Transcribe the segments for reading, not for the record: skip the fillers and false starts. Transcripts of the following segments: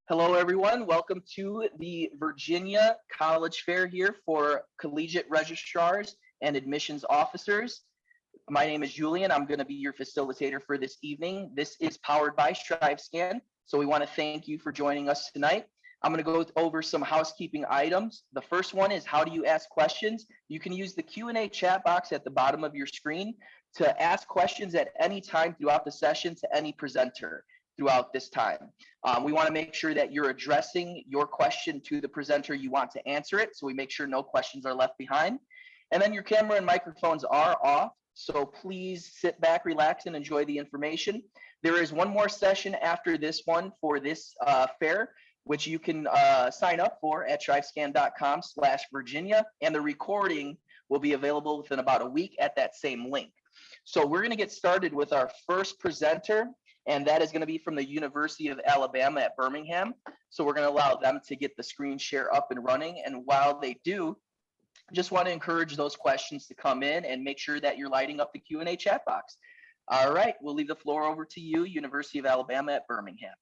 Hello, everyone. Welcome to the Virginia College Fair here for collegiate registrars and admissions officers. My name is Julian. I'm going to be your facilitator for this evening. This is powered by StriveScan, so we want to thank you for joining us tonight. I'm going to go over some housekeeping items. The first one is, how do you ask questions? You can use the Q&A chat box at the bottom of your screen to ask questions at any time throughout the session to any presenter throughout this time. We want to make sure that you're addressing your question to the presenter you want to answer it, so we make sure no questions are left behind. And then your camera and microphones are off, so please sit back, relax, and enjoy the information. There is one more session after this one for this fair, which you can sign up for at strivescan.com/Virginia, and the recording will be available within about a week at that same link. So we're going to get started with our first presenter, and that is going to be from the University of Alabama at Birmingham. So we're going to allow them to get the screen share up and running. And while they do, just want to encourage those questions to come in and make sure that you're lighting up the Q&A chat box. All right, we'll leave the floor over to you, University of Alabama at Birmingham.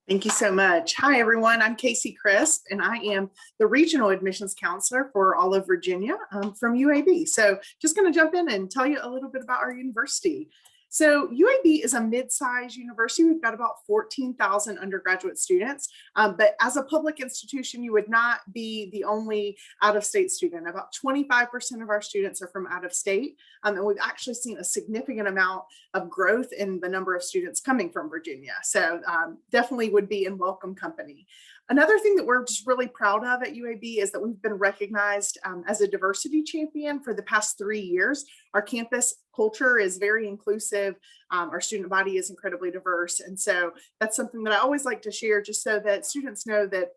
Thank you so much. Hi, everyone. I'm Casey Crisp, and I am the Regional Admissions Counselor for all of Virginia from UAB. So just going to jump in and tell you a little bit about our university. So UAB is a mid-sized university. We've got about 14,000 undergraduate students, but as a public institution, you would not be the only out-of-state student. About 25% of our students are from out of state, and we've actually seen a significant amount of growth in the number of students coming from Virginia. So definitely would be in welcome company. Another thing that we're just really proud of at UAB is that we've been recognized as a diversity champion for the past 3 years. Our campus culture is very inclusive. Our student body is incredibly diverse. And so that's something that I always like to share, just so that students know that,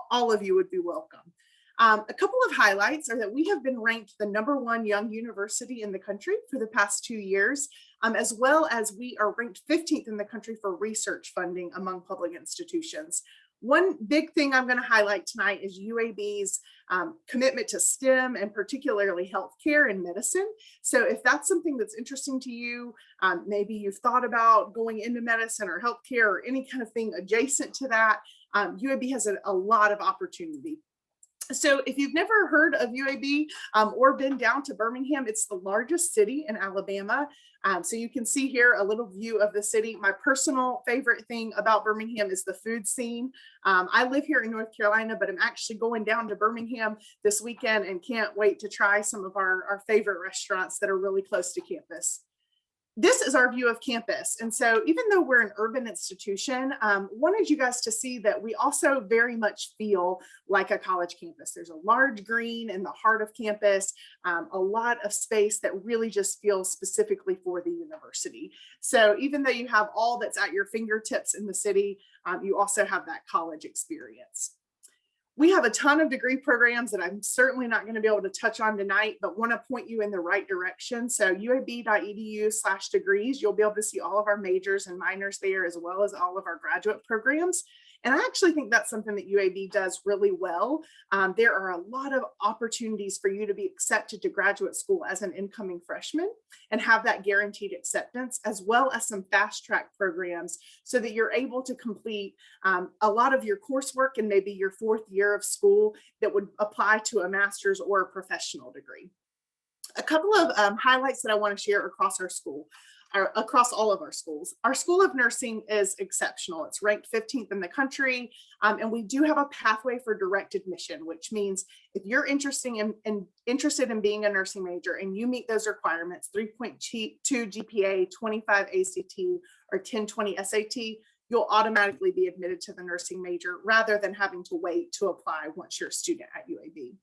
all of you would be welcome. A couple of highlights are that we have been ranked the #1 young university in the country for the past 2 years, as well as we are ranked 15th in the country for research funding among public institutions. One big thing I'm going to highlight tonight is UAB's commitment to STEM, and particularly healthcare and medicine. So if that's something that's interesting to you, maybe you've thought about going into medicine or healthcare or any kind of thing adjacent to that, UAB has a lot of opportunity. So if you've never heard of UAB or been down to Birmingham, it's the largest city in Alabama. So you can see here a little view of the city. My personal favorite thing about Birmingham is the food scene. I live here in North Carolina, but I'm actually going down to Birmingham this weekend and can't wait to try some of our favorite restaurants that are really close to campus. This is our view of campus. And so even though we're an urban institution, wanted you guys to see that we also very much feel like a college campus. There's a large green in the heart of campus, a lot of space that really just feels specifically for the university. So even though you have all that's at your fingertips in the city, you also have that college experience. We have a ton of degree programs that I'm certainly not going to be able to touch on tonight, but want to point you in the right direction. So uab.edu/degrees, you'll be able to see all of our majors and minors there, as well as all of our graduate programs. And I actually think that's something that UAB does really well. There are a lot of opportunities for you to be accepted to graduate school as an incoming freshman and have that guaranteed acceptance, as well as some fast track programs so that you're able to complete a lot of your coursework in maybe your 4th year of school that would apply to a master's or a professional degree. A couple of highlights that I want to share across our school. Across all of our schools. Our School of Nursing is exceptional. It's ranked 15th in the country, and we do have a pathway for direct admission, which means if you're interested in being a nursing major and you meet those requirements, 3.2 GPA, 25 ACT, or 1020 SAT, you'll automatically be admitted to the nursing major rather than having to wait to apply once you're a student at UAB.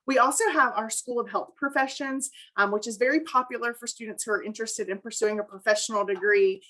We also have our School of Health Professions, which is very popular for students who are interested in pursuing a professional degree,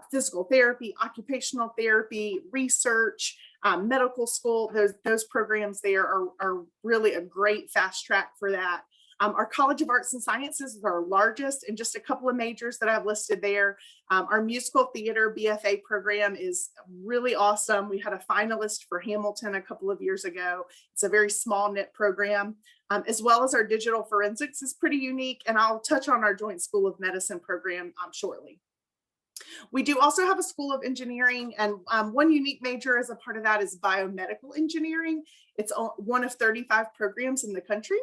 physical therapy, occupational therapy, research, medical school. Those programs there are really a great fast track for that. Our College of Arts and Sciences is our largest, and just a couple of majors that I've listed there. Our musical theater BFA program is really awesome. We had a finalist for Hamilton a couple of years ago. It's a very small knit program, as well as our digital forensics is pretty unique. And I'll touch on our Joint School of Medicine program shortly. We do also have a School of Engineering, and one unique major as a part of that is biomedical engineering. It's one of 35 programs in the country.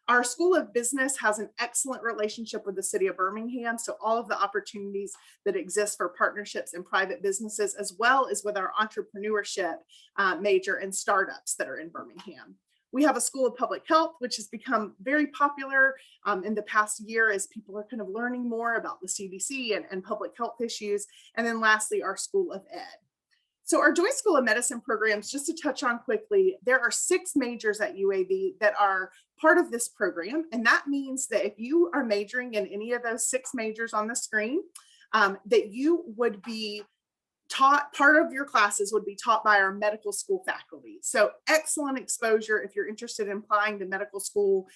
Our School of Business has an excellent relationship with the city of Birmingham, so all of the opportunities that exist for partnerships and private businesses, as well as with our entrepreneurship major and startups that are in Birmingham. We have a School of Public Health, which has become very popular in the past year as people are kind of learning more about the CDC and public health issues. And then lastly, our School of Ed. So our Joint School of Medicine programs, just to touch on quickly, there are 6 majors at UAB that are part of this program. And that means that if you are majoring in any of those 6 majors on the screen, that you would be taught, part of your classes would be taught by our medical school faculty. So excellent exposure if you're interested in applying to medical school.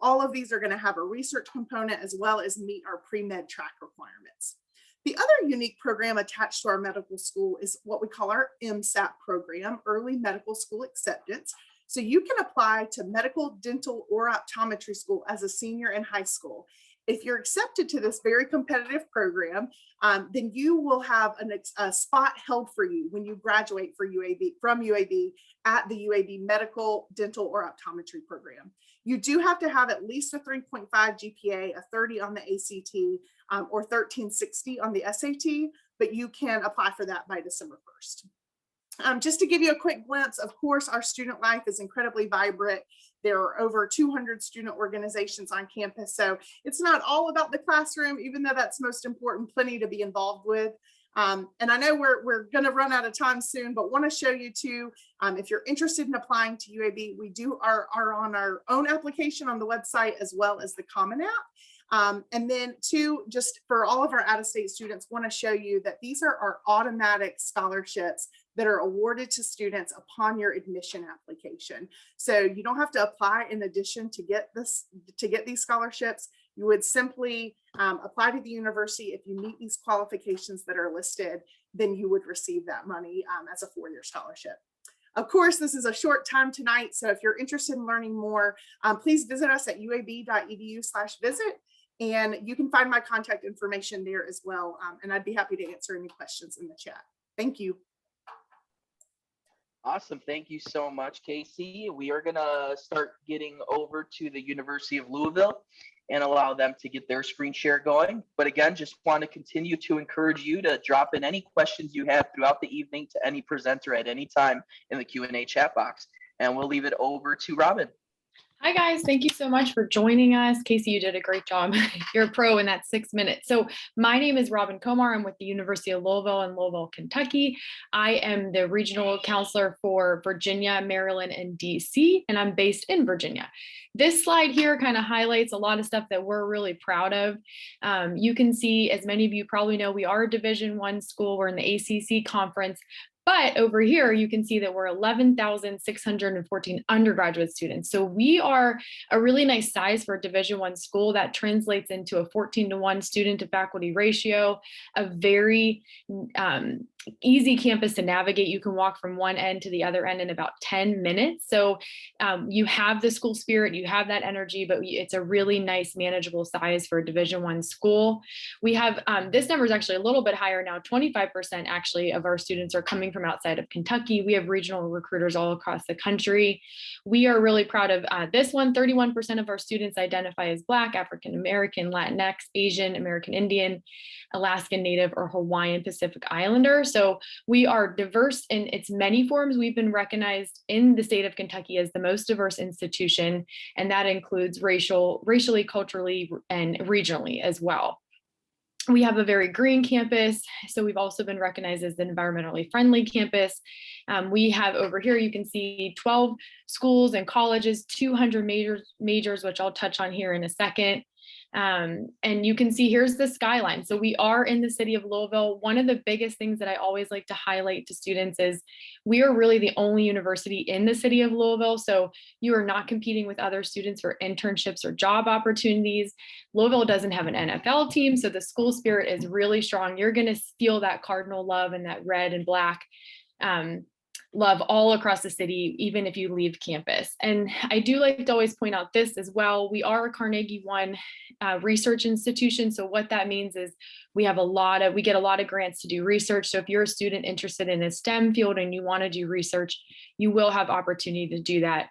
All of these are going to have a research component as well as meet our pre-med track requirements. The other unique program attached to our medical school is what we call our MSAT program, Early Medical School Acceptance. So you can apply to medical, dental, or optometry school as a senior in high school. If you're accepted to this very competitive program, then you will have a spot held for you when you graduate from UAB at the UAB medical, dental, or optometry program. You do have to have at least a 3.5 GPA, a 30 on the ACT, or 1360 on the SAT, but you can apply for that by December 1st. Just to give you a quick glimpse, of course, our student life is incredibly vibrant. There are over 200 student organizations on campus. So it's not all about the classroom, even though that's most important, plenty to be involved with. And I know we're going to run out of time soon, but want to show you too, if you're interested in applying to UAB, we are on our own application on the website as well as the Common App. And then two, just for all of our out-of-state students, want to show you that these are our automatic scholarships that are awarded to students upon your admission application. So you don't have to apply in addition to get these scholarships. You would simply apply to the university. If you meet these qualifications that are listed, then you would receive that money as a 4-year scholarship. Of course, this is a short time tonight, so if you're interested in learning more, please visit us at uab.edu/visit. And you can find my contact information there as well. And I'd be happy to answer any questions in the chat. Thank you. Awesome. Thank you so much, Casey. We are going to start getting over to the University of Louisville and allow them to get their screen share going. But again, just want to continue to encourage you to drop in any questions you have throughout the evening to any presenter at any time in the Q&A chat box. And we'll leave it over to Robin. Hi guys, thank you so much for joining us. Casey, you did a great job. You're a pro in that 6 minutes. So my name is Robin Komar. I'm with the University of Louisville in Louisville, Kentucky. I am the regional counselor for Virginia, Maryland, and DC, and I'm based in Virginia. This slide here kind of highlights a lot of stuff that we're really proud of. You can see, as many of you probably know, we are a Division I school. We're in the ACC conference. But over here, you can see that we're 11,614 undergraduate students. So we are a really nice size for a Division I school. That translates into a 14-to-1 student to faculty ratio, a very easy campus to navigate. You can walk from one end to the other end in about 10 minutes. So you have the school spirit, you have that energy, but it's a really nice manageable size for a Division I school. We have, this number is actually a little bit higher now, 25% actually of our students are coming from outside of Kentucky. We have regional recruiters all across the country. We are really proud of this one. 31% of our students identify as Black, African American, Latinx, Asian, American Indian, Alaskan Native, or Hawaiian Pacific Islander. So we are diverse in its many forms. We've been recognized in the state of Kentucky as the most diverse institution, and that includes racially, culturally, and regionally as well. We have a very green campus, so we've also been recognized as an environmentally friendly campus. We have over here, you can see 12 schools and colleges, 200 majors, which I'll touch on here in a second. And you can see here's the skyline. So we are in the city of Louisville. One of the biggest things that I always like to highlight to students is we are really the only university in the city of Louisville. So you are not competing with other students for internships or job opportunities. Louisville doesn't have an NFL team, so the school spirit is really strong. You're going to feel that Cardinal love and that red and black. love all across the city, even if you leave campus. And I do like to always point out this as well. We are a Carnegie One research institution. So what that means is we get a lot of grants to do research. So if you're a student interested in a STEM field and you want to do research, you will have opportunity to do that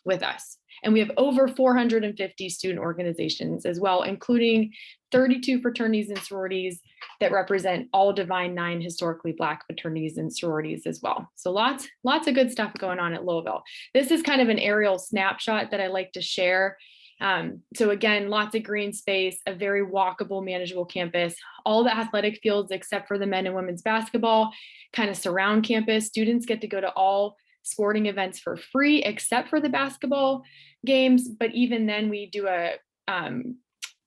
with us. And we have over 450 student organizations as well, including 32 fraternities and sororities that represent all Divine Nine historically Black fraternities and sororities as well. So lots of good stuff going on at Louisville. This is kind of an aerial snapshot that I like to share. So again, lots of green space, a very walkable, manageable campus. All the athletic fields except for the men and women's basketball kind of surround campus. Students get to go to all sporting events for free except for the basketball games. But even then, we do a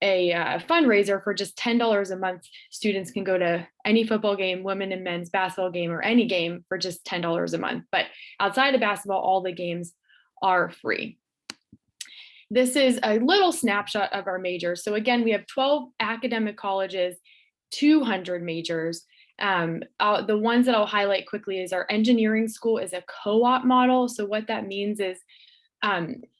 fundraiser for just $10 a month. Students can go to any football game, women and men's basketball game, or any game for just $10 a month. But outside of basketball, all the games are free. This is a little snapshot of our majors. So again, we have 12 academic colleges, 200 majors. The ones that I'll highlight quickly is our engineering school is a co-op model. So what that means is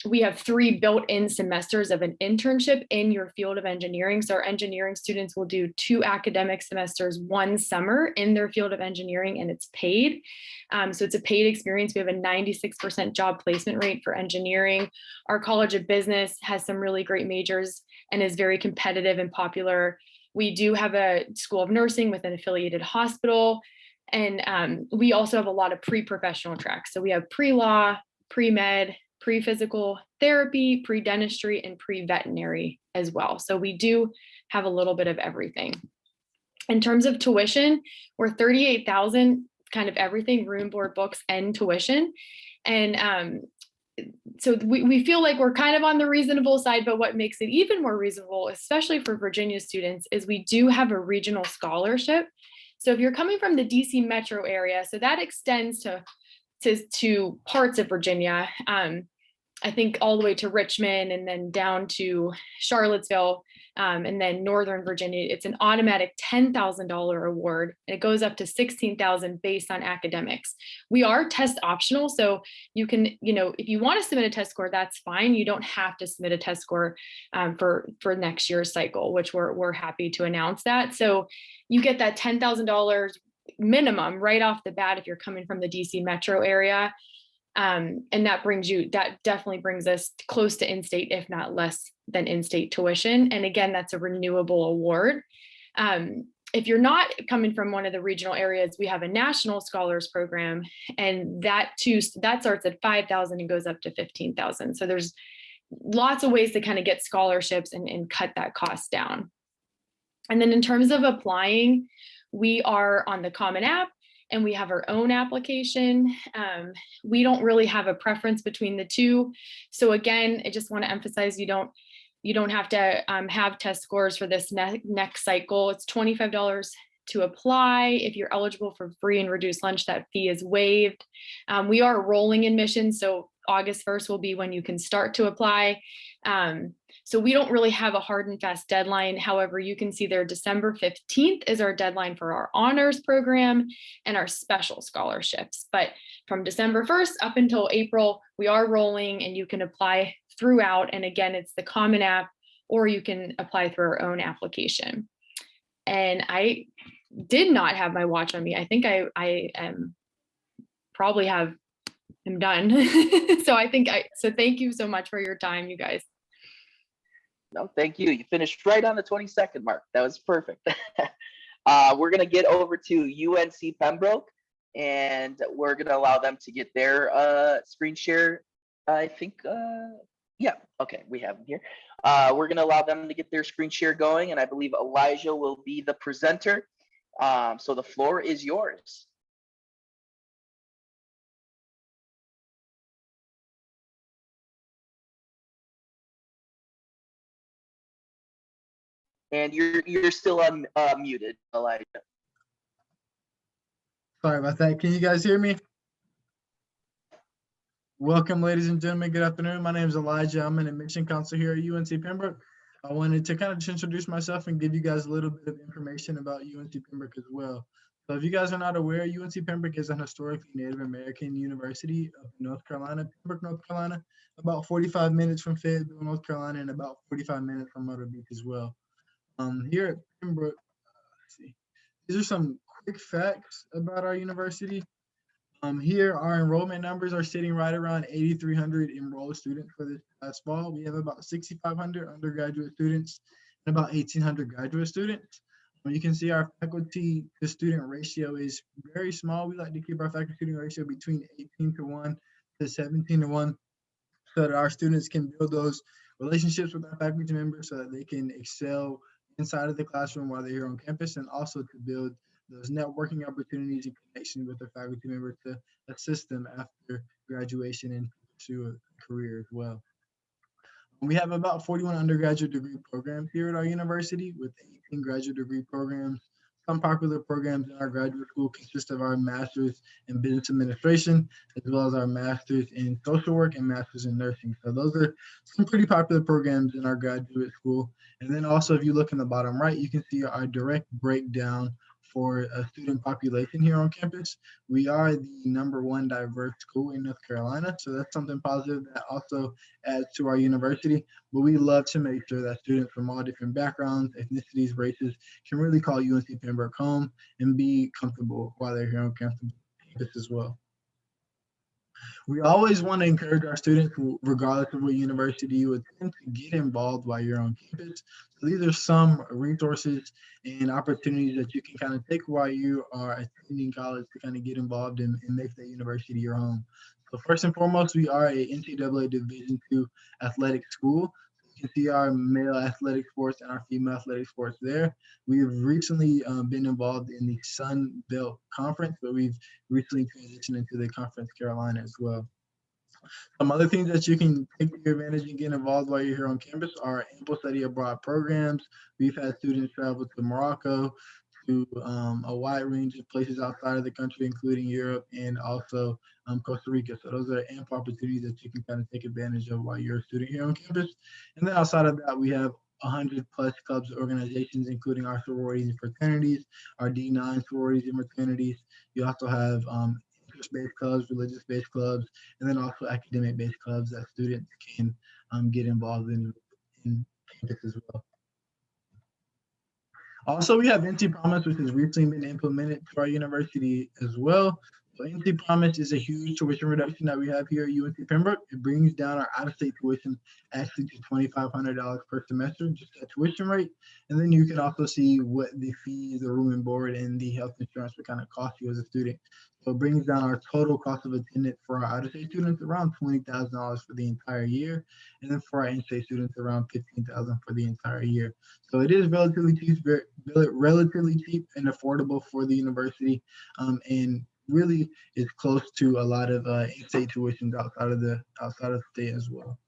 we have 3 built-in semesters of an internship in your field of engineering. So our engineering students will do 2 academic semesters, 1 summer in their field of engineering, and it's paid. So it's a paid experience. We have a 96% job placement rate for engineering. Our College of Business has some really great majors and is very competitive and popular. We do have a School of Nursing with an affiliated hospital. And we also have a lot of pre-professional tracks. So we have pre-law, pre-med, pre-physical therapy, pre-dentistry, and pre-veterinary as well. So we do have a little bit of everything. In terms of tuition, we're $38,000, kind of everything, room, board, books, and tuition. And so we feel like we're kind of on the reasonable side, but what makes it even more reasonable, especially for Virginia students, is we do have a regional scholarship. So if you're coming from the DC metro area, so that extends to parts of Virginia, I think all the way to Richmond and then down to Charlottesville, and then Northern Virginia. It's an automatic $10,000 award. It goes up to $16,000 based on academics. We are test optional, so you can, if you want to submit a test score, that's fine. You don't have to submit a test score for next year's cycle, which we're happy to announce that. So you get that $10,000 minimum right off the bat if you're coming from the DC metro area. And that definitely brings us close to in-state, if not less than in-state tuition. And again, that's a renewable award. If you're not coming from one of the regional areas, we have a national scholars program, and that starts at $5,000 and goes up to $15,000. So there's lots of ways to kind of get scholarships and cut that cost down. And then in terms of applying, we are on the Common App, and we have our own application. We don't really have a preference between the two. So again, I just want to emphasize you don't have to have test scores for this next cycle. It's $25 to apply. If you're eligible for free and reduced lunch, that fee is waived. We are rolling admissions, so August 1st will be when you can start to apply. So we don't really have a hard and fast deadline. However, you can see there December 15th is our deadline for our honors program and our special scholarships. But from December 1st up until April, we are rolling, and you can apply throughout. And again, it's the Common App, or you can apply through our own application. And I did not have my watch on me. I think I am probably am done. So thank you so much for your time, you guys. No, thank you. You finished right on the 20-second mark. That was perfect. We're going to get over to UNC Pembroke, and we're going to allow them to get their screen share. I think, yeah, okay, we have them here. We're going to allow them to get their screen share going, and I believe Elijah will be the presenter. So the floor is yours. And you're still muted, Elijah. Sorry about that. Can you guys hear me? Welcome, ladies and gentlemen. Good afternoon. My name is Elijah. I'm an admission counselor here at UNC Pembroke. I wanted to kind of introduce myself and give you guys a little bit of information about UNC Pembroke as well. So if you guys are not aware, UNC Pembroke is an historically Native American university up in North Carolina, Pembroke, North Carolina, about 45 minutes from Fayetteville, North Carolina, and about 45 minutes from Myrtle Beach as well. Here at Pembroke, let's see, these are some quick facts about our university. Here, our enrollment numbers are sitting right around 8,300 enrolled students for this past fall. We have about 6,500 undergraduate students and about 1,800 graduate students. You can see our faculty to student ratio is very small. We like to keep our faculty student ratio between 18:1 to 17:1 so that our students can build those relationships with our faculty members so that they can excel inside of the classroom while they're here on campus, and also to build those networking opportunities and connections with their faculty members to assist them after graduation and pursue a career as well. We have about 41 undergraduate degree programs here at our university with 18 graduate degree programs. Some popular programs in our graduate school consist of our master's in business administration, as well as our master's in social work and master's in nursing. So those are some pretty popular programs in our graduate school. And then also, if you look in the bottom right, you can see our direct breakdown for a student population here on campus. We are the #1 diverse school in North Carolina. So that's something positive that also adds to our university. But we love to make sure that students from all different backgrounds, ethnicities, races can really call UNC Pembroke home and be comfortable while they're here on campus as well. We always want to encourage our students, regardless of what university you attend, to get involved while you're on campus. So these are some resources and opportunities that you can kind of take while you are attending college to kind of get involved and make that university your home. So first and foremost, we are a NCAA Division II athletic school. You can see our male athletic sports and our female athletic sports there. We've recently been involved in the Sun Belt Conference, but we've recently transitioned into the Conference Carolina as well. Some other things that you can take advantage and get involved while you're here on campus are ample study abroad programs. We've had students travel to Morocco, to a wide range of places outside of the country, including Europe and also Costa Rica. So those are ample opportunities that you can kind of take advantage of while you're a student here on campus. And then outside of that, we have 100+ clubs and organizations, including our sororities and fraternities, our D9 sororities and fraternities. You also have interest-based clubs, religious-based clubs, and then also academic-based clubs that students can get involved in campus as well. Also, we have NC Promise, which has recently been implemented to our university as well. So NC Promise is a huge tuition reduction that we have here at UNC Pembroke. It brings down our out-of-state tuition actually to $2,500 per semester, just that tuition rate. And then you can also see what the fees, the room and board, and the health insurance would kind of cost you as a student. So it brings down our total cost of attendance for our out-of-state students around $20,000 for the entire year. And then for our in-state students, around $15,000 for the entire year. So it is relatively cheap and affordable for the university, and really is close to a lot of in-state tuitions outside of the state as well.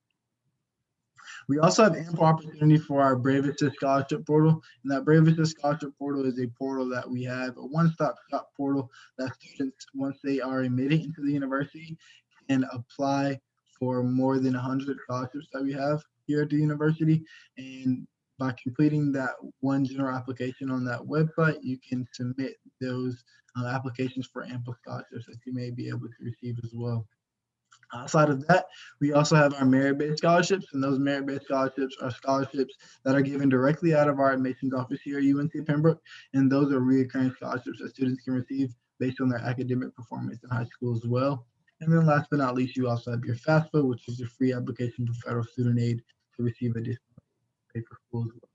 We also have ample opportunity for our Brave Assist Scholarship Portal, and that Brave Assist Scholarship Portal is a portal that we have, a one-stop shop portal that students, once they are admitted into the university, can apply for more than 100 scholarships that we have here at the university. And by completing that one general application on that website, you can submit those applications for ample scholarships that you may be able to receive as well. Outside of that, we also have our merit-based scholarships, and those merit-based scholarships are scholarships that are given directly out of our admissions office here at UNC Pembroke, and those are recurring scholarships that students can receive based on their academic performance in high school as well. And then last but not least, you also have your FAFSA, which is your free application for federal student aid to receive additional pay for school as well.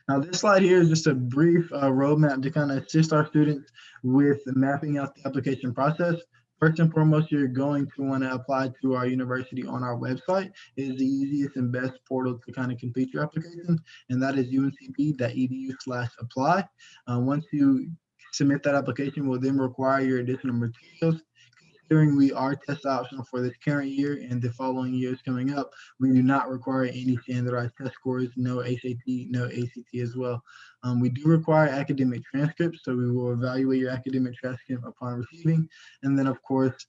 Now, this slide here is just a brief roadmap to kind of assist our students with mapping out the application process. First and foremost, you're going to want to apply to our university on our website. It is the easiest and best portal to kind of complete your application, and that is uncp.edu/apply. Once you submit that application, we'll then require your additional materials. Considering we are test optional for this current year and the following years coming up, we do not require any standardized test scores, no SAT, no ACT as well. We do require academic transcripts, so we will evaluate your academic transcript upon receiving. And then, of course,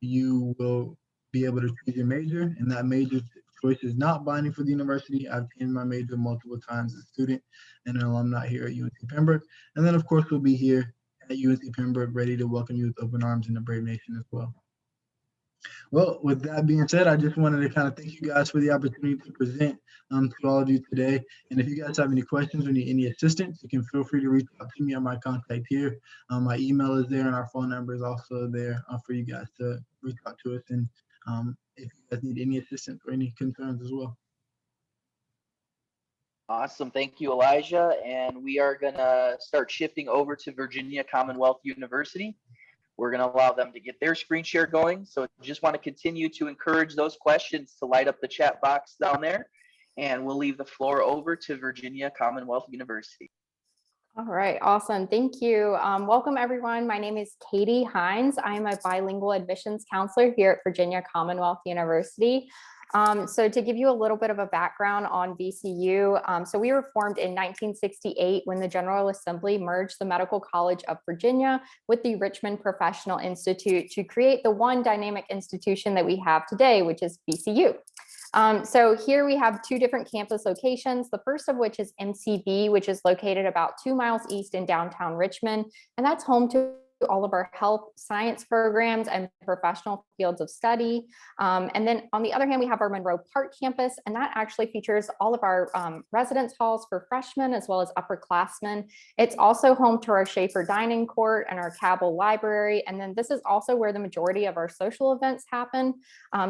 you will be able to choose your major, and that major choice is not binding for the university. I've changed my major multiple times as a student and an alumni here at UNC Pembroke. And then, of course, we'll be here at UNC Pembroke ready to welcome you with open arms and a brave nation as well. Well, with that being said, I just wanted to kind of thank you guys for the opportunity to present to all of you today. And if you guys have any questions or need any assistance, you can feel free to reach out to me on my contact here. My email is there and our phone number is also there for you guys to reach out to us. And if you guys need any assistance or any concerns as well. Awesome. Thank you, Elijah. And we are going to start shifting over to Virginia Commonwealth University. We're going to allow them to get their screen share going. So just want to continue to encourage those questions to light up the chat box down there. And we'll leave the floor over to Virginia Commonwealth University. All right, awesome. Thank you. Welcome, everyone. My name is Katie Hines. I am a bilingual admissions counselor here at Virginia Commonwealth University. So to give you a little bit of a background on VCU, so we were formed in 1968 when the General Assembly merged the Medical College of Virginia with the Richmond Professional Institute to create the one dynamic institution that we have today, which is VCU. So here we have two different campus locations, the first of which is MCV, which is located about 2 miles east in downtown Richmond, and that's home to all of our health science programs and professional fields of study. And then on the other hand, we have our Monroe Park campus, and that actually features all of our residence halls for freshmen as well as upperclassmen. It's also home to our Schaefer Dining Court and our Cabell Library. And then this is also where the majority of our social events happen,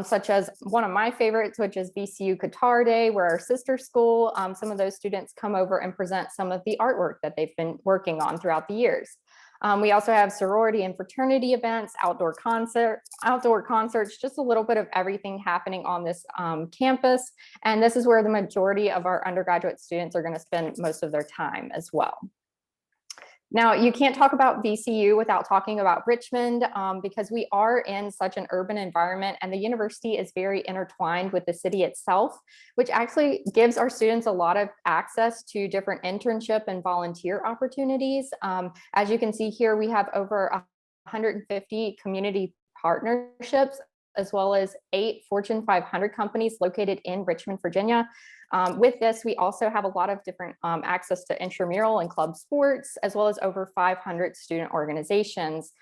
such as one of my favorites, which is VCU Guitar Day, where our sister school, some of those students come over and present some of the artwork that they've been working on throughout the years. We also have sorority and fraternity events, outdoor concerts, just a little bit of everything happening on this campus. And this is where the majority of our undergraduate students are going to spend most of their time as well. Now, you can't talk about VCU without talking about Richmond because we are in such an urban environment, and the university is very intertwined with the city itself, which actually gives our students a lot of access to different internship and volunteer opportunities. As you can see here, we have over 150 community partnerships, as well as 8 Fortune 500 companies located in Richmond, Virginia. With this, we also have a lot of different access to intramural and club sports, as well as over 500 student organizations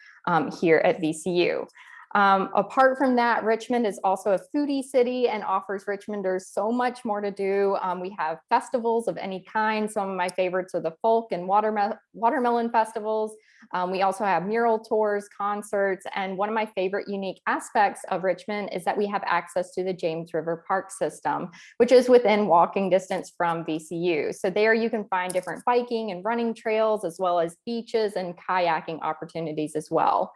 here at VCU. Apart from that, Richmond is also a foodie city and offers Richmonders so much more to do. We have festivals of any kind. Some of my favorites are the folk and watermelon festivals. We also have mural tours, concerts, and one of my favorite unique aspects of Richmond is that we have access to the James River Park system, which is within walking distance from VCU. So there you can find different biking and running trails, as well as beaches and kayaking opportunities as well.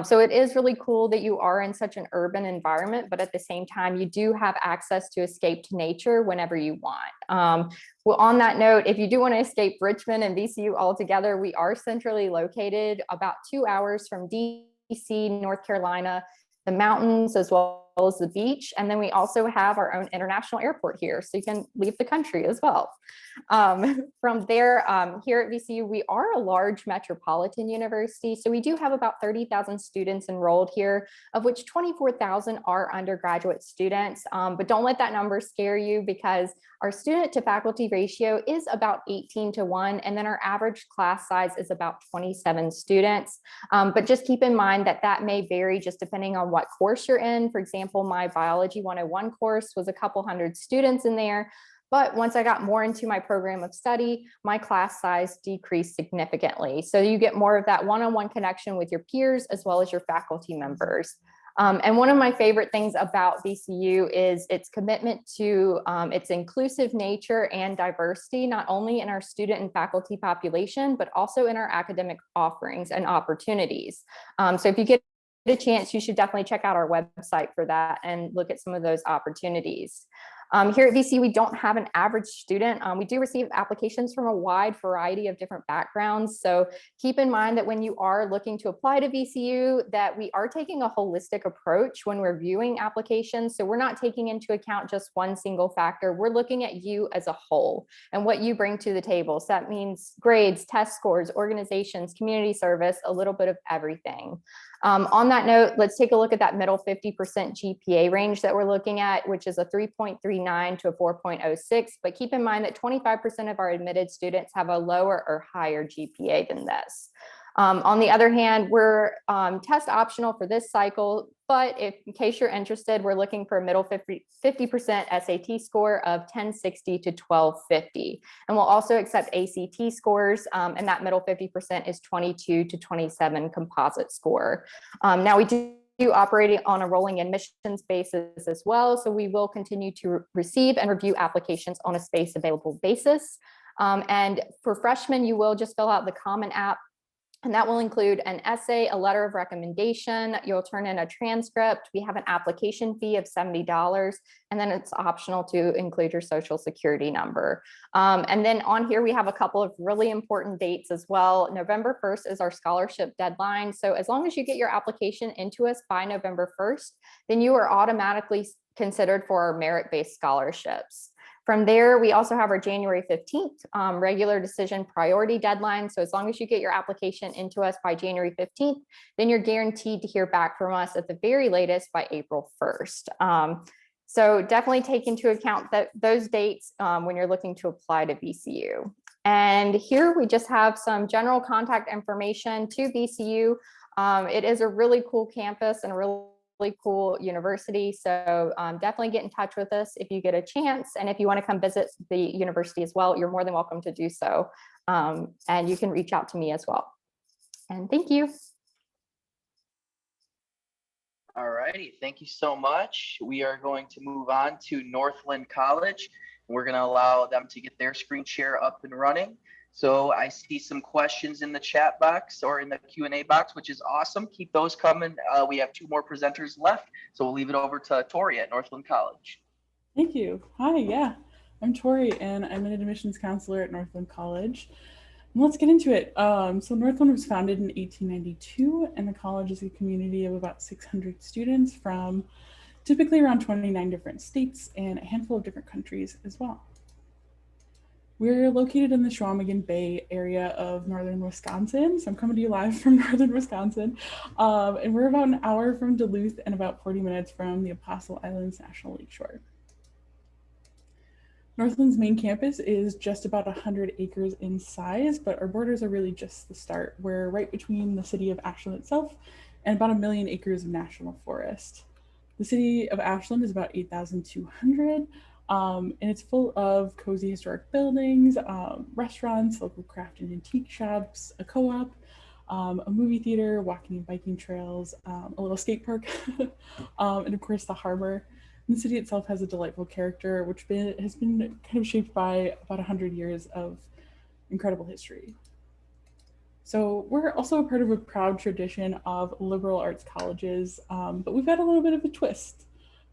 So it is really cool that you are in such an urban environment, but at the same time, you do have access to escape to nature whenever you want. Well, on that note, if you do want to escape Richmond and VCU altogether, we are centrally located about 2 hours from DC, North Carolina, the mountains, as well as the beach. And then we also have our own international airport here, so you can leave the country as well. From there, here at VCU, we are a large metropolitan university. So we do have about 30,000 students enrolled here, of which 24,000 are undergraduate students. But don't let that number scare you, because our student to faculty ratio is about 18:1, and then our average class size is about 27 students. But just keep in mind that that may vary just depending on what course you're in. For example, my Biology 101 course was a couple hundred students in there. But once I got more into my program of study, my class size decreased significantly. So you get more of that one-on-one connection with your peers as well as your faculty members. And one of my favorite things about VCU is its commitment to its inclusive nature and diversity, not only in our student and faculty population, but also in our academic offerings and opportunities. So if you get a chance, you should definitely check out our website for that and look at some of those opportunities. Here at VCU, we don't have an average student. We do receive applications from a wide variety of different backgrounds. So keep in mind that when you are looking to apply to VCU, that we are taking a holistic approach when we're viewing applications. So we're not taking into account just one single factor. We're looking at you as a whole and what you bring to the table. So that means grades, test scores, organizations, community service, a little bit of everything. On that note, let's take a look at that middle 50% GPA range that we're looking at, which is a 3.39 to a 4.06. But keep in mind that 25% of our admitted students have a lower or higher GPA than this. On the other hand, we're test optional for this cycle, but in case you're interested, we're looking for a middle 50% SAT score of 1060 to 1250. And we'll also accept ACT scores, and that middle 50% is 22 to 27 composite score. Now we do operate on a rolling admissions basis as well, so we will continue to receive and review applications on a space available basis. And for freshmen, you will just fill out the Common App, and that will include an essay, a letter of recommendation. You'll turn in a transcript. We have an application fee of $70, and then it's optional to include your social security number. And then on here, we have a couple of really important dates as well. November 1st is our scholarship deadline. So as long as you get your application into us by November 1st, then you are automatically considered for our merit-based scholarships. From there, we also have our January 15th regular decision priority deadline. So as long as you get your application into us by January 15th, then you're guaranteed to hear back from us at the very latest by April 1st. So definitely take into account those dates when you're looking to apply to VCU. And here we just have some general contact information to VCU. It is a really cool campus and a really cool university. So definitely get in touch with us if you get a chance. And if you want to come visit the university as well, you're more than welcome to do so. And you can reach out to me as well. And thank you. All righty, thank you so much. We are going to move on to Northland College. We're going to allow them to get their screen share up and running. So I see some questions in the chat box or in the Q&A box, which is awesome. Keep those coming. We have 2 more presenters left, so we'll leave it over to Tori at Northland College. Thank you. Hi, yeah, I'm Tori, and I'm an admissions counselor at Northland College. And let's get into it. So Northland was founded in 1892, and the college is a community of about 600 students from typically around 29 different states and a handful of different countries as well. We're located in the Wyoming Bay area of northern Wisconsin. So I'm coming to you live from northern Wisconsin. And we're about an hour from Duluth and about 40 minutes from the Apostle Islands National Lakeshore. Northland's main campus is just about 100 acres in size, but our borders are really just the start. We're right between the city of Ashland itself and about 1 million acres of national forest. The city of Ashland is about 8,200. And it's full of cozy historic buildings, restaurants, local craft and antique shops, a co-op, a movie theater, walking and biking trails, a little skate park, and of course the harbor. And the city itself has a delightful character, which has been kind of shaped by about 100 years of incredible history. So we're also a part of a proud tradition of liberal arts colleges, but we've got a little bit of a twist.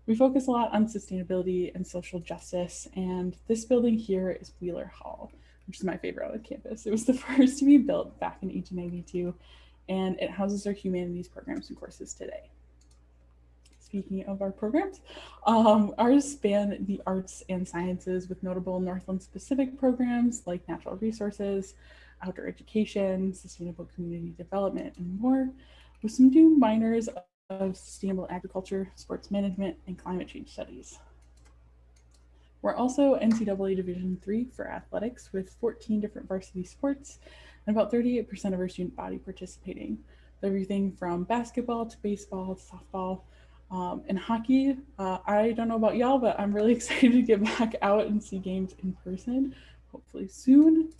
We focus a lot on sustainability and social justice, and this building here is Wheeler Hall, which is my favorite on the campus. It was the first to be built back in 1892, and it houses our humanities programs and courses today. Speaking of our programs, ours span the arts and sciences with notable Northland-specific programs like natural resources, outdoor education, sustainable community development, and more, with some new minors of sustainable agriculture, sports management, and climate change studies. We're also NCAA Division III for athletics with 14 different varsity sports and about 38% of our student body participating. Everything from basketball to baseball to softball and hockey. I don't know about y'all, but I'm really excited to get back out and see games in person, hopefully soon.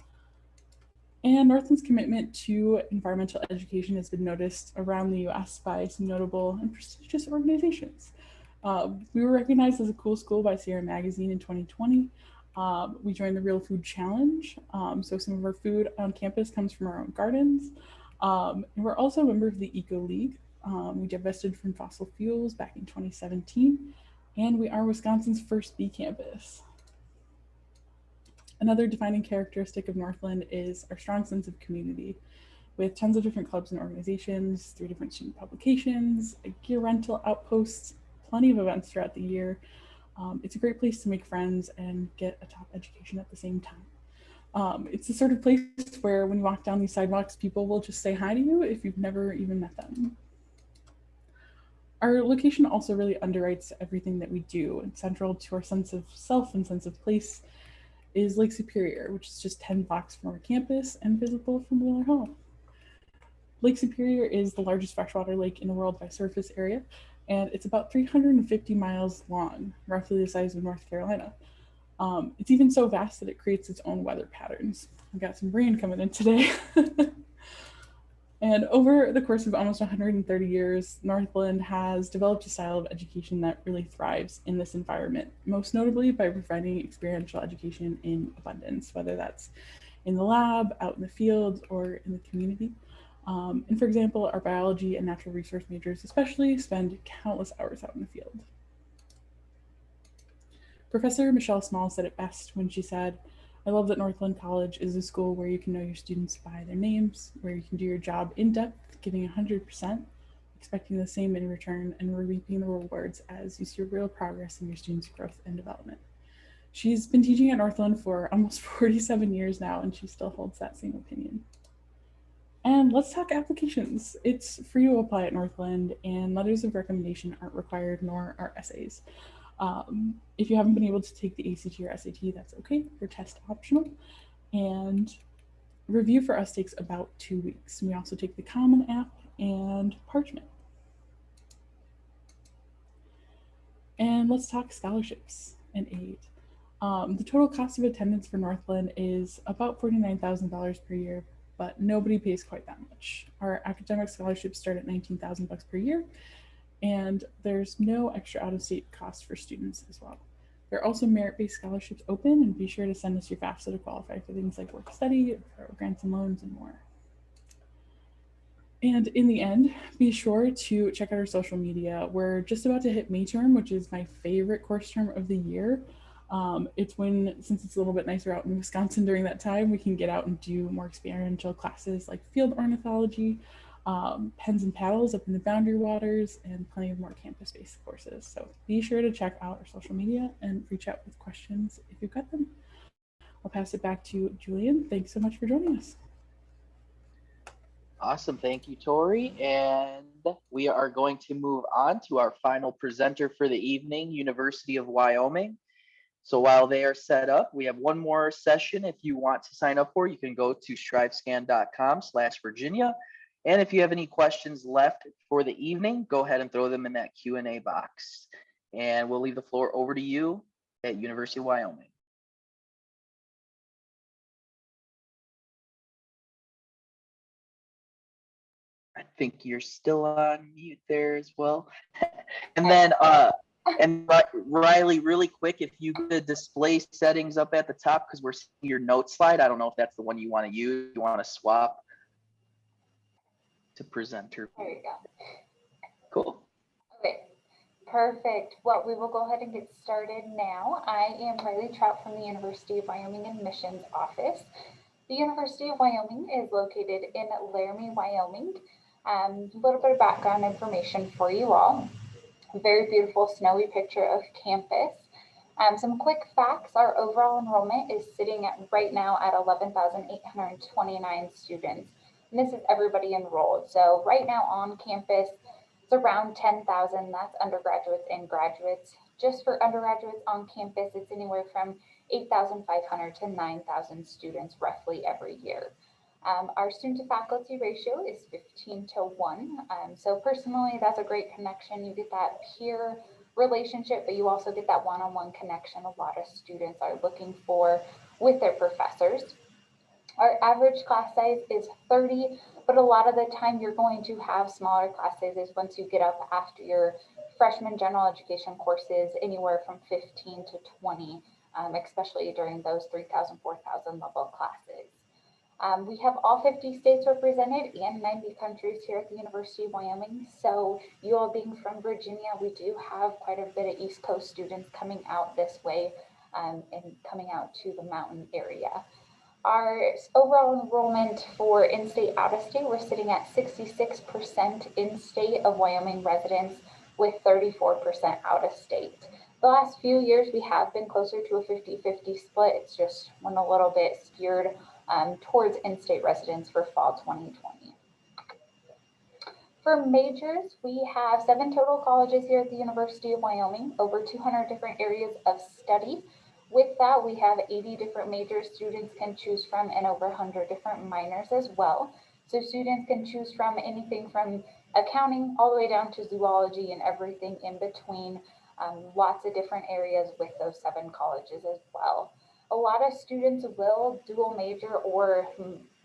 And Northland's commitment to environmental education has been noticed around the US by some notable and prestigious organizations. We were recognized as a cool school by Sierra Magazine in 2020. We joined the Real Food Challenge. So some of our food on campus comes from our own gardens. And we're also a member of the Eco League. We divested from fossil fuels back in 2017. And we are Wisconsin's first bee campus. Another defining characteristic of Northland is our strong sense of community, with tons of different clubs and organizations, 3 different student publications, a gear rental outposts, plenty of events throughout the year. It's a great place to make friends and get a top education at the same time. It's the sort of place where when you walk down these sidewalks, people will just say hi to you if you've never even met them. Our location also really underwrites everything that we do, and central to our sense of self and sense of place is Lake Superior, which is just 10 blocks from our campus and visible from Wheeler Hall. Lake Superior is the largest freshwater lake in the world by surface area, and it's about 350 miles long, roughly the size of North Carolina. It's even so vast that it creates its own weather patterns. I've got some rain coming in today. And over the course of almost 130 years, Northland has developed a style of education that really thrives in this environment, most notably by providing experiential education in abundance, whether that's in the lab, out in the field, or in the community. And for example, our biology and natural resource majors especially spend countless hours out in the field. Professor Michelle Small said it best when she said, "I love that Northland College is a school where you can know your students by their names, where you can do your job in depth, giving 100%, expecting the same in return, and reaping the rewards as you see real progress in your students' growth and development." She's been teaching at Northland for almost 47 years now, and she still holds that same opinion. And let's talk applications. It's free to apply at Northland, and letters of recommendation aren't required, nor are essays. If you haven't been able to take the ACT or SAT, that's okay. They're test optional. And review for us takes about 2 weeks. We also take the Common App and Parchment. And let's talk scholarships and aid. The total cost of attendance for Northland is about $49,000 per year, but nobody pays quite that much. Our academic scholarships start at $19,000 per year, and there's no extra out-of-state cost for students as well. There are also merit-based scholarships open, and be sure to send us your FAFSA to qualify for things like work study, grants and loans, and more. And in the end, be sure to check out our social media. We're just about to hit May term, which is my favorite course term of the year. It's when, since it's a little bit nicer out in Wisconsin during that time, we can get out and do more experiential classes like field ornithology, pens and paddles up in the boundary waters, and plenty of more campus-based courses. So be sure to check out our social media and reach out with questions if you've got them. I'll pass it back to Julian. Thanks so much for joining us. Awesome. Thank you, Tori. And we are going to move on to our final presenter for the evening, University of Wyoming. So while they are set up, we have one more session. If you want to sign up for, you can go to strivescan.com/Virginia. And if you have any questions left for the evening, go ahead and throw them in that Q&A box. And we'll leave the floor over to you at University of Wyoming. I think you're still on mute there as well. And then Riley, really quick, if you could display settings up at the top, because we're seeing your note slide. I don't know if that's the one you want to use. You want to swap to presenter. There you go. Cool. Okay, perfect. Well, we will go ahead and get started now. I am Riley Trout from the University of Wyoming Admissions Office. The University of Wyoming is located in Laramie, Wyoming. A little bit of background information for you all. A very beautiful snowy picture of campus. Some quick facts: our overall enrollment is sitting at right now at 11,829 students. And this is everybody enrolled. So right now on campus, it's around 10,000. That's undergraduates and graduates. Just for undergraduates on campus, it's anywhere from 8,500 to 9,000 students roughly every year. Our student to faculty ratio is 15:1. So personally, that's a great connection. You get that peer relationship, but you also get that one-on-one connection a lot of students are looking for with their professors. Our average class size is 30, but a lot of the time you're going to have smaller class sizes once you get up after your freshman general education courses, anywhere from 15 to 20, especially during those 3,000, 4,000 level classes. We have all 50 states represented and 90 countries here at the University of Wyoming. So you all being from Virginia, we do have quite a bit of East Coast students coming out this way and coming out to the mountain area. Our overall enrollment for in-state, out-of-state, we're sitting at 66% in-state of Wyoming residents with 34% out-of-state. The last few years, we have been closer to a 50-50 split. It's just went a little bit skewed towards in-state residents for fall 2020. For majors, we have 7 total colleges here at the University of Wyoming, over 200 different areas of study. With that, we have 80 different majors students can choose from and over 100 different minors as well. So students can choose from anything from accounting all the way down to zoology and everything in between. Lots of different areas with those 7 colleges as well. A lot of students will dual major or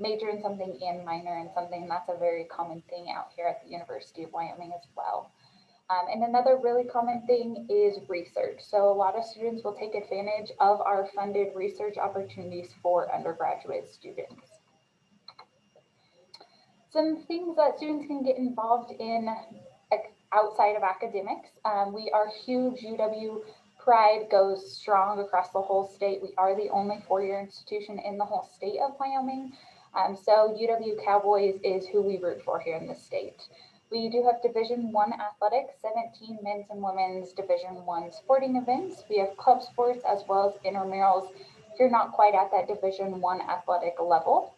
major in something and minor in something. That's a very common thing out here at the University of Wyoming as well. And another really common thing is research. So a lot of students will take advantage of our funded research opportunities for undergraduate students. Some things that students can get involved in outside of academics. We are huge. UW Pride goes strong across the whole state. We are the only 4-year institution in the whole state of Wyoming. So UW Cowboys is who we root for here in the state. We do have Division I athletics, 17 men's and women's Division I sporting events. We have club sports as well as intramurals if you're not quite at that Division I athletic level.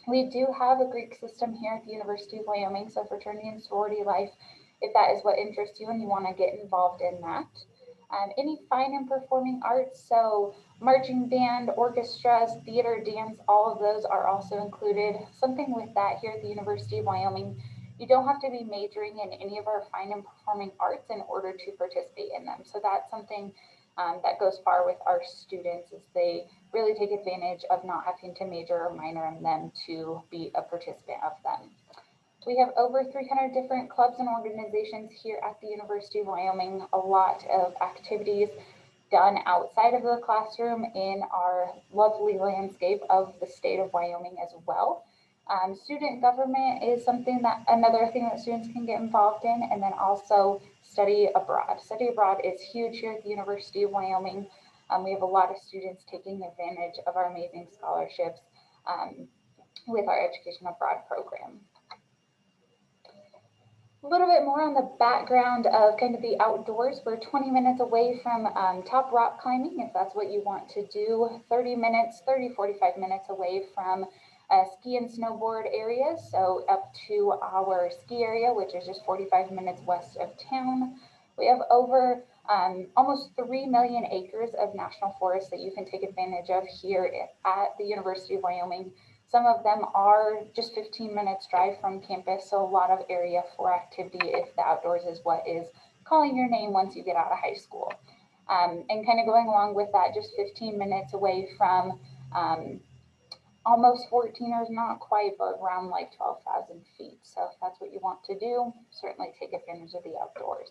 We do have a Greek system here at the University of Wyoming, so fraternity and sorority life, if that is what interests you and you want to get involved in that. Any fine and performing arts, so marching band, orchestras, theater, dance, all of those are also included. Something with that here at the University of Wyoming, you don't have to be majoring in any of our fine and performing arts in order to participate in them. So that's something that goes far with our students, is they really take advantage of not having to major or minor in them to be a participant of them. We have over 300 different clubs and organizations here at the University of Wyoming, a lot of activities done outside of the classroom in our lovely landscape of the state of Wyoming as well. Student government is another thing that students can get involved in, and then also study abroad. Study abroad is huge here at the University of Wyoming. We have a lot of students taking advantage of our amazing scholarships with our education abroad program. A little bit more on the background of kind of the outdoors. We're 20 minutes away from top rock climbing, if that's what you want to do. 45 minutes away from ski and snowboard areas. So up to our ski area, which is just 45 minutes west of town. We have over almost 3 million acres of national forest that you can take advantage of here at the University of Wyoming. Some of them are just 15 minutes drive from campus, so a lot of area for activity if the outdoors is what is calling your name once you get out of high school. And kind of going along with that, just 15 minutes away from almost 14, or not quite, but around like 12,000 feet. So if that's what you want to do, certainly take advantage of the outdoors.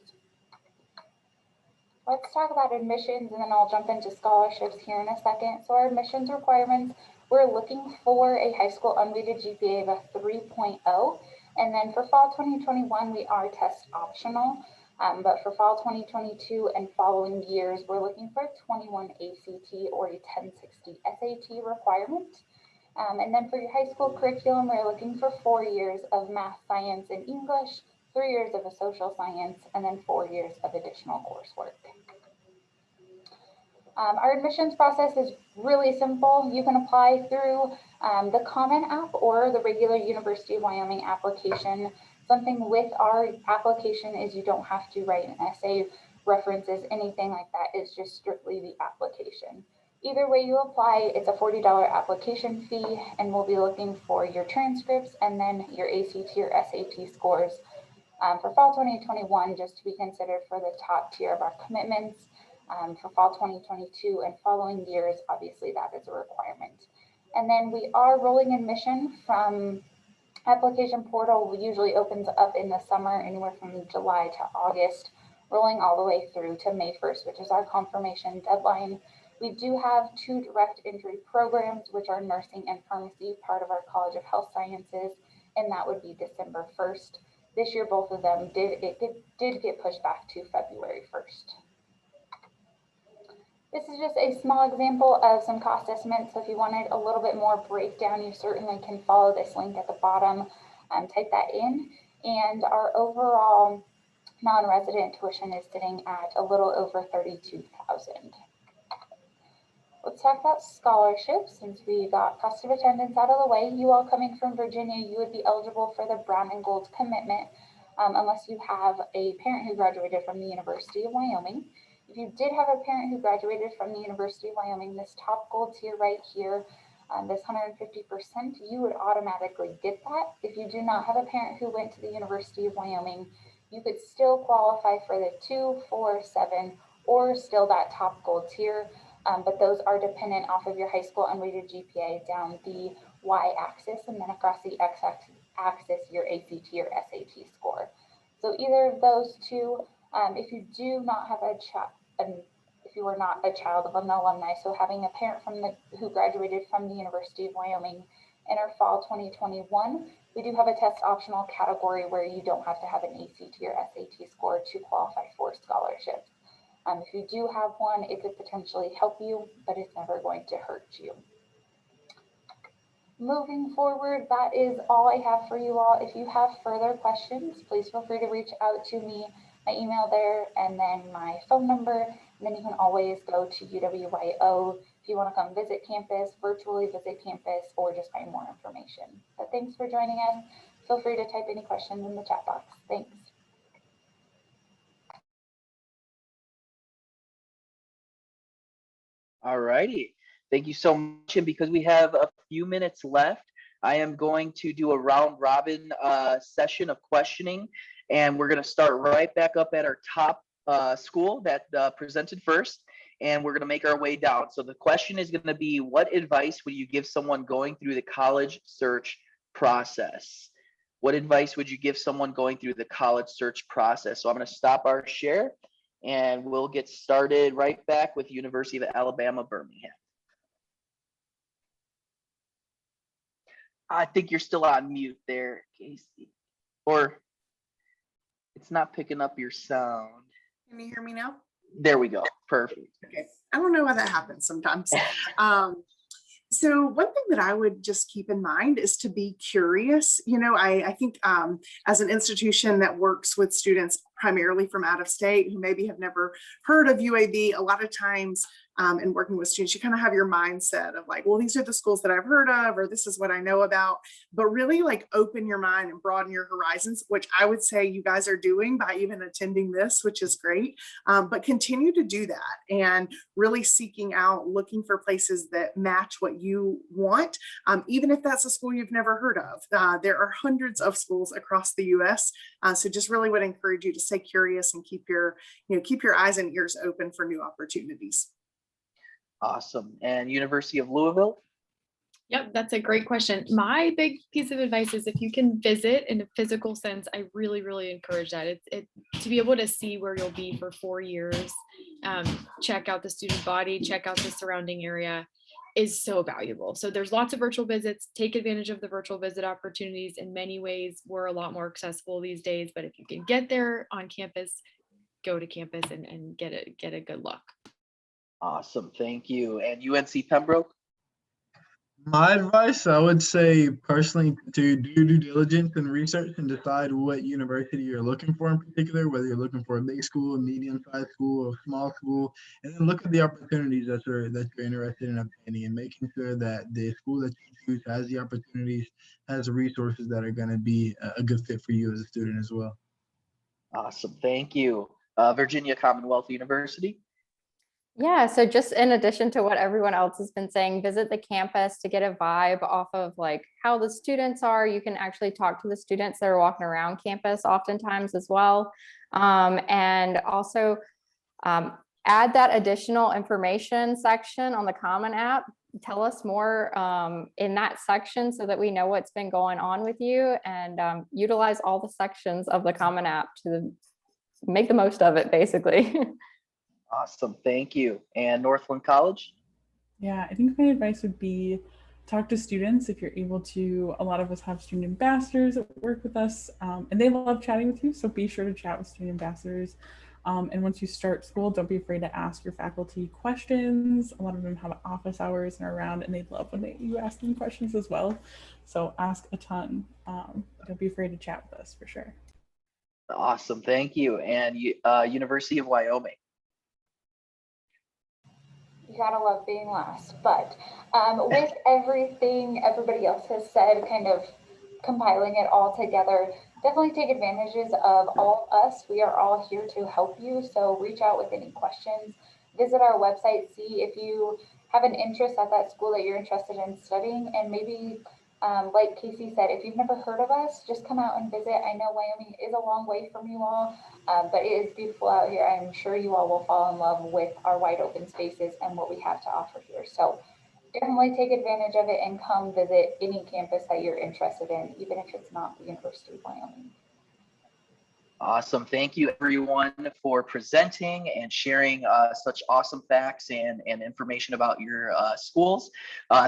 Let's talk about admissions, and then I'll jump into scholarships here in a second. So our admissions requirements, we're looking for a high school unweighted GPA of a 3.0. And then for fall 2021, we are test optional. But for fall 2022 and following years, we're looking for a 21 ACT or a 1060 SAT requirement. And then for your high school curriculum, we're looking for 4 years of math, science, and English, 3 years of a social science, and then 4 years of additional coursework. Our admissions process is really simple. You can apply through the Common App or the regular University of Wyoming application. Something with our application is you don't have to write an essay, references, anything like that. It's just strictly the application. Either way you apply, it's a $40 application fee, and we'll be looking for your transcripts and then your ACT or SAT scores for fall 2021, just to be considered for the top tier of our commitments. For fall 2022 and following years, obviously that is a requirement. And then we are rolling admission from application portal. Usually opens up in the summer, anywhere from July to August, rolling all the way through to May 1st, which is our confirmation deadline. We do have 2 direct entry programs, which are nursing and pharmacy, part of our College of Health Sciences, and that would be December 1st. This year, both of them did get pushed back to February 1st. This is just a small example of some cost estimates. So if you wanted a little bit more breakdown, you certainly can follow this link at the bottom, type that in. And our overall non-resident tuition is sitting at a little over $32,000. Let's talk about scholarships. Since we got cost of attendance out of the way, you all coming from Virginia, you would be eligible for the Brown and Gold commitment unless you have a parent who graduated from the University of Wyoming. If you did have a parent who graduated from the University of Wyoming, this top gold tier right here, this 150%, you would automatically get that. If you do not have a parent who went to the University of Wyoming, you could still qualify for the 2, 4, 7, or still that top gold tier. But those are dependent off of your high school unweighted GPA down the y-axis, and then across the x-axis, your ACT or SAT score. So either of those two, if you do not have a child, if you were not a child of an alumni, so having a parent who graduated from the University of Wyoming in our fall 2021, we do have a test optional category where you don't have to have an ACT or SAT score to qualify for scholarships. If you do have one, it could potentially help you, but it's never going to hurt you. Moving forward, that is all I have for you all. If you have further questions, please feel free to reach out to me. My email there, and then my phone number. And then you can always go to UWYO if you want to come visit campus, virtually visit campus, or just find more information. But thanks for joining us. Feel free to type any questions in the chat box. Thanks. All righty. Thank you so much. And because we have a few minutes left, I am going to do a round robin session of questioning. And we're going to start right back up at our top school that presented first. And we're going to make our way down. So the question is going to be, what advice would you give someone going through the college search process? What advice would you give someone going through the college search process? So I'm going to stop our share. And we'll get started right back with University of Alabama, Birmingham. I think you're still on mute there, Casey. Or it's not picking up your sound. Can you hear me now? There we go. Perfect. Okay. I don't know why that happens sometimes. So one thing that I would just keep in mind is to be curious. You know, I think as an institution that works with students primarily from out of state who maybe have never heard of UAB, a lot of times in working with students, you kind of have your mindset of like, well, these are the schools that I've heard of, or this is what I know about, but really like open your mind and broaden your horizons, which I would say you guys are doing by even attending this, which is great. But continue to do that and really seeking out, looking for places that match what you want, even if that's a school you've never heard of. There are hundreds of schools across the US. So just really would encourage you to stay curious and keep your eyes and ears open for new opportunities. Awesome. And University of Louisville? Yep, that's a great question. My big piece of advice is if you can visit in a physical sense, I really, really encourage that. To be able to see where you'll be for 4 years, check out the student body, check out the surrounding area is so valuable. So there's lots of virtual visits. Take advantage of the virtual visit opportunities. In many ways, we're a lot more accessible these days, but if you can get there on campus, go to campus and get a good look. Awesome. Thank you. And UNC Pembroke? My advice, I would say personally to do due diligence and research and decide what university you're looking for in particular, whether you're looking for a big school, a medium-sized school, a small school, and then look at the opportunities that you're interested in obtaining and making sure that the school that you choose has the opportunities, has the resources that are going to be a good fit for you as a student as well. Awesome. Thank you. Virginia Commonwealth University? Yeah, so just in addition to what everyone else has been saying, visit the campus to get a vibe off of like how the students are. You can actually talk to the students that are walking around campus oftentimes as well. And also add that additional information section on the Common app. Tell us more in that section so that we know what's been going on with you, and utilize all the sections of the Common app to make the most of it, basically. Awesome. Thank you. And Northland College? Yeah, I think my advice would be talk to students if you're able to. A lot of us have student ambassadors that work with us, and they love chatting with you. So be sure to chat with student ambassadors. And once you start school, don't be afraid to ask your faculty questions. A lot of them have office hours and are around, and they love when you ask them questions as well. So ask a ton. Don't be afraid to chat with us for sure. Awesome. Thank you. And University of Wyoming? You gotta love being last, but with everything everybody else has said, kind of compiling it all together, definitely take advantages of all of us. We are all here to help you, so reach out with any questions. Visit our website, see if you have an interest at that school that you're interested in studying, and maybe like Casey said, if you've never heard of us, just come out and visit. I know Wyoming is a long way from you all, but it is beautiful out here. I'm sure you all will fall in love with our wide open spaces and what we have to offer here. So definitely take advantage of it and come visit any campus that you're interested in, even if it's not the University of Wyoming. Awesome. Thank you, everyone, for presenting and sharing such awesome facts and information about your schools.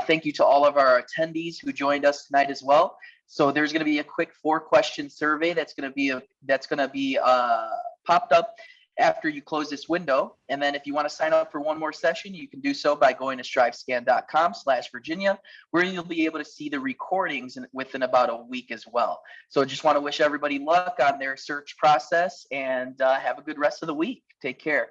Thank you to all of our attendees who joined us tonight as well. So there's going to be a quick 4-question survey that's going to be popped up after you close this window. And then if you want to sign up for one more session, you can do so by going to strivescan.com/Virginia, where you'll be able to see the recordings within about a week as well. So just want to wish everybody luck on their search process, and have a good rest of the week. Take care.